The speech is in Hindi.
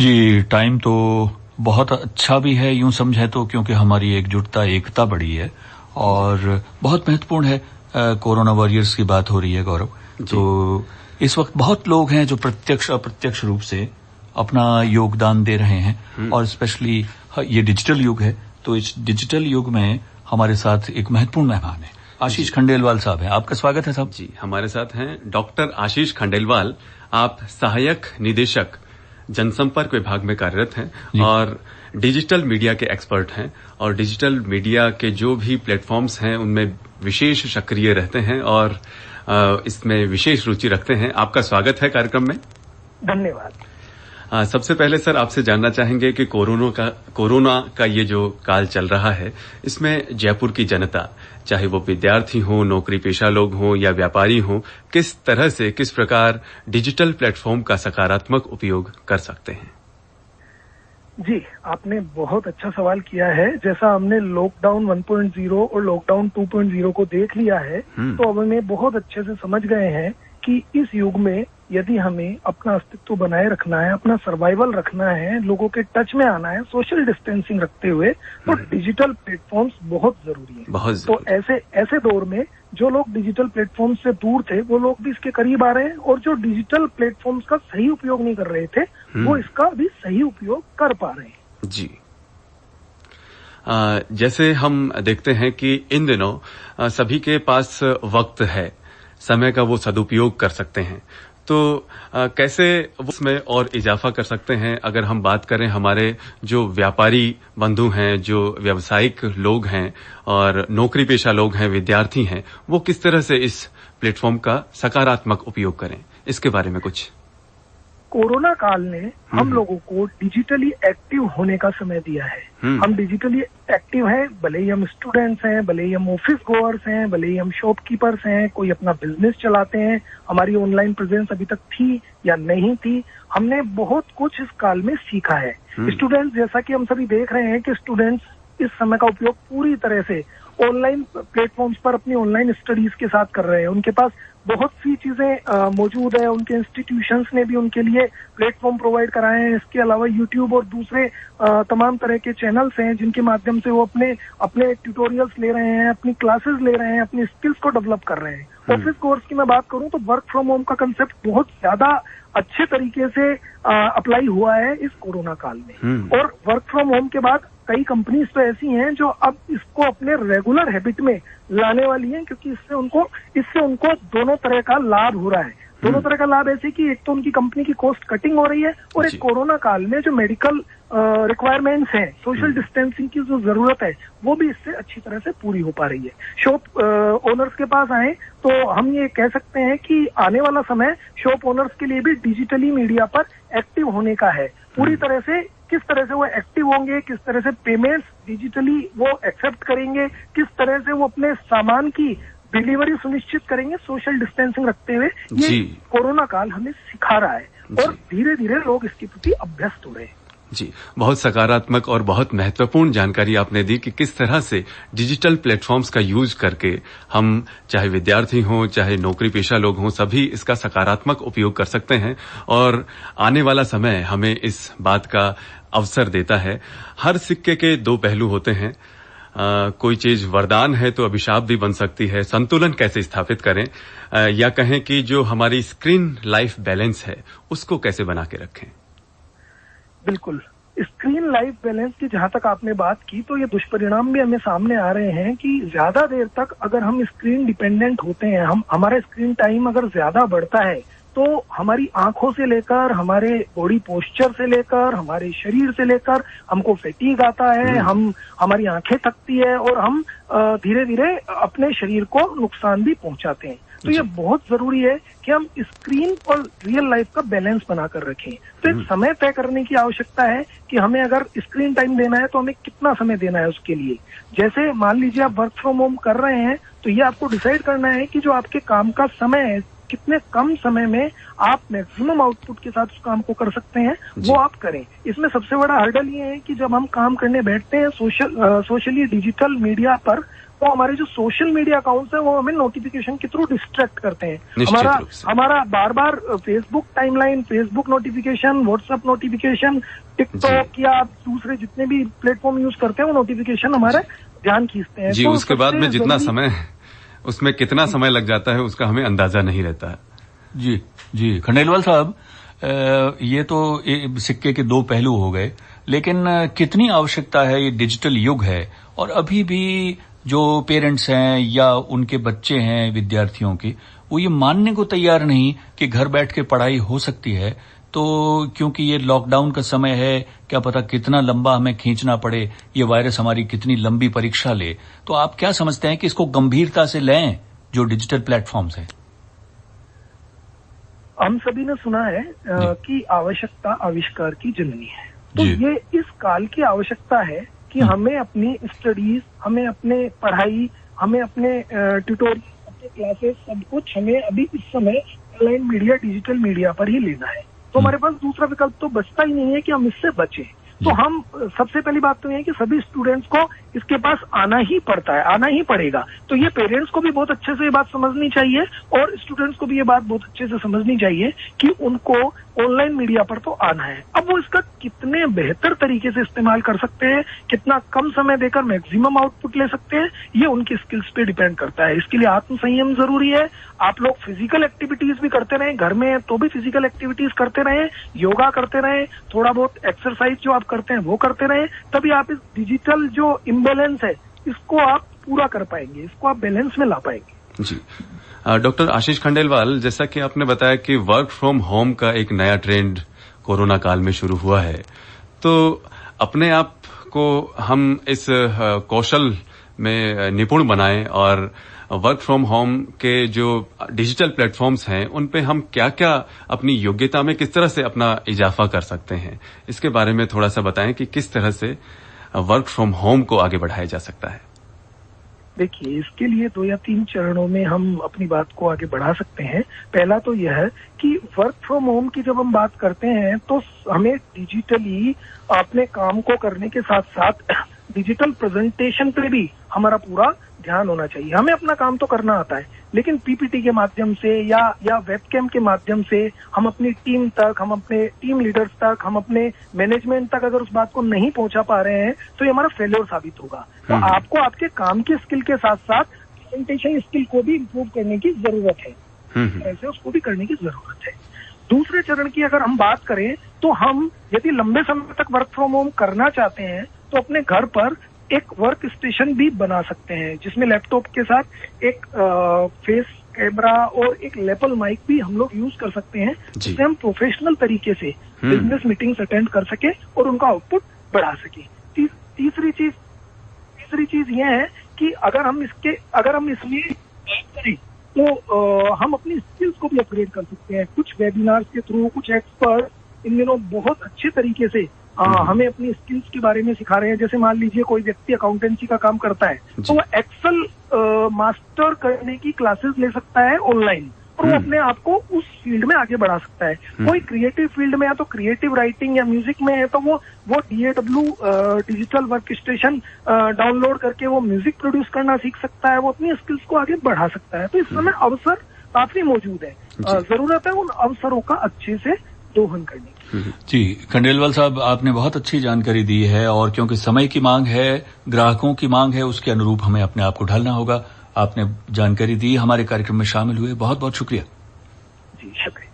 जी, टाइम तो बहुत अच्छा भी है यूं समझे तो, क्योंकि हमारी एकजुटता एकता बड़ी है और बहुत महत्वपूर्ण है। कोरोना वॉरियर्स की बात हो रही है गौरव, तो इस वक्त बहुत लोग हैं जो प्रत्यक्ष अप्रत्यक्ष रूप से अपना योगदान दे रहे हैं और स्पेशली ये डिजिटल युग है, तो इस डिजिटल युग में हमारे साथ एक महत्वपूर्ण मेहमान है, आशीष खंडेलवाल साहब हैं। आपका स्वागत है साहब। जी, हमारे साथ हैं डॉक्टर आशीष खंडेलवाल। आप सहायक निदेशक जनसंपर्क विभाग में कार्यरत हैं और डिजिटल मीडिया के एक्सपर्ट हैं और डिजिटल मीडिया के जो भी प्लेटफॉर्म्स हैं उनमें विशेष सक्रिय रहते हैं और इसमें विशेष रुचि रखते हैं। आपका स्वागत है कार्यक्रम में। धन्यवाद। सबसे पहले सर आपसे जानना चाहेंगे कि कोरोना का ये जो काल चल रहा है, इसमें जयपुर की जनता, चाहे वो विद्यार्थी हो, नौकरी पेशा लोग हों या व्यापारी हों, किस तरह से किस प्रकार डिजिटल प्लेटफॉर्म का सकारात्मक उपयोग कर सकते हैं? जी, आपने बहुत अच्छा सवाल किया है। जैसा हमने लॉकडाउन 1.0 और लॉकडाउन 2.0 को देख लिया है, तो अब हमें बहुत अच्छे से समझ गए हैं कि इस युग में यदि हमें अपना अस्तित्व बनाए रखना है, अपना सर्वाइवल रखना है, लोगों के टच में आना है, सोशल डिस्टेंसिंग रखते हुए, तो डिजिटल प्लेटफॉर्म्स बहुत जरूरी है। तो ऐसे दौर में जो लोग डिजिटल प्लेटफॉर्म से दूर थे वो लोग भी इसके करीब आ रहे हैं और जो डिजिटल प्लेटफॉर्म्स का सही उपयोग नहीं कर रहे थे वो इसका भी सही उपयोग कर पा रहे हैं। जी, जैसे हम देखते हैं कि इन दिनों सभी के पास वक्त है, समय का वो सदुपयोग कर सकते हैं, तो कैसे उसमें और इजाफा कर सकते हैं? अगर हम बात करें हमारे जो व्यापारी बंधु हैं, जो व्यावसायिक लोग हैं और नौकरी पेशा लोग हैं, विद्यार्थी हैं, वो किस तरह से इस प्लेटफॉर्म का सकारात्मक उपयोग करें, इसके बारे में कुछ? कोरोना काल ने हम लोगों को डिजिटली एक्टिव होने का समय दिया है। हम डिजिटली एक्टिव हैं, भले ही हम स्टूडेंट्स हैं, भले ही हम ऑफिस गोअर्स हैं, भले ही हम शॉपकीपर्स हैं, कोई अपना बिजनेस चलाते हैं। हमारी ऑनलाइन प्रेजेंस अभी तक थी या नहीं थी, हमने बहुत कुछ इस काल में सीखा है। स्टूडेंट्स, जैसा कि हम सभी देख रहे हैं कि स्टूडेंट्स इस समय का उपयोग पूरी तरह से ऑनलाइन प्लेटफॉर्म्स पर अपनी ऑनलाइन स्टडीज के साथ कर रहे हैं। उनके पास बहुत सी चीजें मौजूद है, उनके इंस्टीट्यूशंस ने भी उनके लिए प्लेटफॉर्म प्रोवाइड कराए हैं। इसके अलावा यूट्यूब और दूसरे तमाम तरह के चैनल्स हैं जिनके माध्यम से वो अपने ट्यूटोरियल्स ले रहे हैं, अपनी क्लासेस ले रहे हैं, अपनी स्किल्स को डेवलप कर रहे हैं। ऑफिस कोर्स की मैं बात करूं तो वर्क फ्रॉम होम का कंसेप्ट बहुत ज्यादा अच्छे तरीके से अप्लाई हुआ है इस कोरोना काल में। और वर्क फ्रॉम होम के बाद कई कंपनीज तो ऐसी हैं जो अब इसको अपने रेगुलर हैबिट में लाने वाली हैं, क्योंकि इससे उनको दोनों तरह का लाभ हो रहा है। दोनों तरह का लाभ ऐसे कि एक तो उनकी कंपनी की कॉस्ट कटिंग हो रही है और एक कोरोना काल में जो मेडिकल रिक्वायरमेंट्स हैं, सोशल डिस्टेंसिंग की जो जरूरत है, वो भी इससे अच्छी तरह से पूरी हो पा रही है। शॉप ओनर्स के पास आए तो हम ये कह सकते हैं कि आने वाला समय शॉप ओनर्स के लिए भी डिजिटली मीडिया पर एक्टिव होने का है। पूरी तरह से किस तरह से वो एक्टिव होंगे, किस तरह से पेमेंट्स डिजिटली वो एक्सेप्ट करेंगे, किस तरह से वो अपने सामान की डिलीवरी सुनिश्चित करेंगे सोशल डिस्टेंसिंग रखते हुए, ये कोरोना काल हमें सिखा रहा है और धीरे धीरे लोग इसके प्रति अभ्यस्त हो रहे हैं। जी, बहुत सकारात्मक और बहुत महत्वपूर्ण जानकारी आपने दी कि किस तरह से डिजिटल प्लेटफॉर्म्स का यूज करके हम, चाहे विद्यार्थी हों, चाहे नौकरी पेशा लोग हों, सभी इसका सकारात्मक उपयोग कर सकते हैं और आने वाला समय हमें इस बात का अवसर देता है। हर सिक्के के दो पहलू होते हैं। कोई चीज वरदान है तो अभिशाप भी बन सकती है। संतुलन कैसे स्थापित करें, या कहें कि जो हमारी स्क्रीन लाइफ बैलेंस है उसको कैसे बना के रखें? बिल्कुल, स्क्रीन लाइफ बैलेंस की जहां तक आपने बात की तो ये दुष्परिणाम भी हमें सामने आ रहे हैं कि ज्यादा देर तक अगर हम स्क्रीन डिपेंडेंट होते हैं, हमारा स्क्रीन टाइम अगर ज्यादा बढ़ता है तो हमारी आंखों से लेकर, हमारे बॉडी पोस्चर से लेकर, हमारे शरीर से लेकर हमको फैटीग आता है, हमारी आंखें थकती है और हम धीरे धीरे अपने शरीर को नुकसान भी पहुंचाते हैं। तो ये बहुत जरूरी है कि हम स्क्रीन और रियल लाइफ का बैलेंस बनाकर रखें। तो एक समय तय करने की आवश्यकता है कि हमें अगर स्क्रीन टाइम देना है तो हमें कितना समय देना है उसके लिए। जैसे मान लीजिए आप वर्क फ्रॉम होम कर रहे हैं तो ये आपको डिसाइड करना है कि जो आपके काम का समय है, कितने कम समय में आप मैक्सिमम आउटपुट के साथ उस काम को कर सकते हैं, वो आप करें। इसमें सबसे बड़ा हर्डल ये है कि जब हम काम करने बैठते हैं सोशली डिजिटल मीडिया पर, तो हमारे जो सोशल मीडिया अकाउंट्स हैं वो हमें नोटिफिकेशन के थ्रू डिस्ट्रैक्ट करते हैं। हमारा बार बार Facebook timeline, Facebook notification, WhatsApp notification, TikTok या दूसरे जितने भी प्लेटफॉर्म यूज करते हैं वो नोटिफिकेशन हमारे ध्यान खींचते हैं। जी, तो उसके बाद में जितना समय, उसमें कितना समय लग जाता है उसका हमें अंदाजा नहीं रहता है। जी जी, खंडेलवाल साहब, ये तो सिक्के के दो पहलू हो गए, लेकिन कितनी आवश्यकता है, ये डिजिटल युग है और अभी भी जो पेरेंट्स हैं या उनके बच्चे हैं विद्यार्थियों की, वो ये मानने को तैयार नहीं कि घर बैठ के पढ़ाई हो सकती है। तो क्योंकि ये लॉकडाउन का समय है, क्या पता कितना लंबा हमें खींचना पड़े, ये वायरस हमारी कितनी लंबी परीक्षा ले। तो आप क्या समझते हैं कि इसको गंभीरता से लें जो डिजिटल प्लेटफॉर्म्स हैं? हम सभी ने सुना है कि आवश्यकता आविष्कार की जननी है। तो ये इस काल की आवश्यकता है कि हमें अपनी स्टडीज, हमें अपने पढ़ाई, हमें अपने ट्यूटोरियल, अपने क्लासेस, सब कुछ हमें अभी इस समय ऑनलाइन मीडिया, डिजिटल मीडिया पर ही लेना है। तो हमारे पास दूसरा विकल्प तो बचता ही नहीं है कि हम इससे बचें। तो हम सबसे पहली बात तो ये है कि सभी स्टूडेंट्स को इसके पास आना ही पड़ता है, आना ही पड़ेगा। तो ये पेरेंट्स को भी बहुत अच्छे से ये बात समझनी चाहिए और स्टूडेंट्स को भी ये बात बहुत अच्छे से समझनी चाहिए कि उनको ऑनलाइन मीडिया पर तो आना है। अब वो इसका कितने बेहतर तरीके से इस्तेमाल कर सकते हैं, कितना कम समय देकर मैक्सिमम आउटपुट ले सकते हैं, ये उनकी स्किल्स पे डिपेंड करता है। इसके लिए आत्मसंयम जरूरी है। आप लोग फिजिकल एक्टिविटीज भी करते रहें, घर में तो भी फिजिकल एक्टिविटीज करते रहें, योगा करते रहें, थोड़ा बहुत एक्सरसाइज जो आप करते हैं वो करते रहें, तभी आप इस डिजिटल जो इम्बैलेंस है इसको आप पूरा कर पाएंगे, इसको आप बैलेंस में ला पाएंगे। जी, डॉक्टर आशीष खंडेलवाल, जैसा कि आपने बताया कि वर्क फ्रॉम होम का एक नया ट्रेंड कोरोना काल में शुरू हुआ है, तो अपने आप को हम इस कौशल में निपुण बनाएं और वर्क फ्रॉम होम के जो डिजिटल प्लेटफॉर्म्स हैं उन पे हम क्या-क्या अपनी योग्यता में किस तरह से अपना इजाफा कर सकते हैं, इसके बारे में थोड़ा सा बताएं कि किस तरह से वर्क फ्रॉम होम को आगे बढ़ाया जा सकता है। देखिए, इसके लिए 2 या 3 चरणों में हम अपनी बात को आगे बढ़ा सकते हैं। पहला तो यह है कि वर्क फ्रॉम होम की जब हम बात करते हैं तो हमें डिजिटली अपने काम को करने के साथ साथ डिजिटल प्रेजेंटेशन पे भी हमारा पूरा ध्यान होना चाहिए। हमें अपना काम तो करना आता है, लेकिन पीपीटी के माध्यम से या वेबकैम के माध्यम से हम अपनी टीम तक, हम अपने टीम लीडर्स तक, हम अपने मैनेजमेंट तक अगर उस बात को नहीं पहुंचा पा रहे हैं तो ये हमारा फेलियर साबित होगा। तो आपको आपके काम की स्किल के साथ साथ प्रेजेंटेशन स्किल को भी इम्प्रूव करने की जरूरत है, ऐसे उसको भी करने की जरूरत है। दूसरे चरण की अगर हम बात करें तो हम यदि लंबे समय तक वर्क फ्रॉम होम करना चाहते हैं तो अपने घर पर एक वर्क स्टेशन भी बना सकते हैं, जिसमें लैपटॉप के साथ एक फेस कैमरा और एक लैपल माइक भी हम लोग यूज कर सकते हैं, जिससे हम प्रोफेशनल तरीके से बिजनेस मीटिंग्स अटेंड कर सके और उनका आउटपुट बढ़ा सके। तीसरी चीज यह है कि अगर हम इसमें बात करें तो हम अपनी स्किल्स को भी अपग्रेड कर सकते हैं। कुछ वेबिनार्स के थ्रू कुछ एक्सपर्ट इन दिनों बहुत अच्छे तरीके से हमें अपनी स्किल्स के बारे में सिखा रहे हैं। जैसे मान लीजिए कोई व्यक्ति अकाउंटेंसी का काम करता है तो वो एक्सेल मास्टर करने की क्लासेस ले सकता है ऑनलाइन और वो अपने आप को उस फील्ड में आगे बढ़ा सकता है। कोई क्रिएटिव फील्ड में है तो क्रिएटिव राइटिंग या म्यूजिक में है तो वो DAW digital work station download करके वो म्यूजिक प्रोड्यूस करना सीख सकता है, वो अपनी स्किल्स को आगे बढ़ा सकता है। तो इस समय अवसर काफी मौजूद है, जरूरत है उन अवसरों का अच्छे से दोहन करने की। जी, खंडेलवाल साहब, आपने बहुत अच्छी जानकारी दी है और क्योंकि समय की मांग है, ग्राहकों की मांग है, उसके अनुरूप हमें अपने आप को ढालना होगा। आपने जानकारी दी, हमारे कार्यक्रम में शामिल हुए, बहुत बहुत शुक्रिया। जी, शुक्रिया।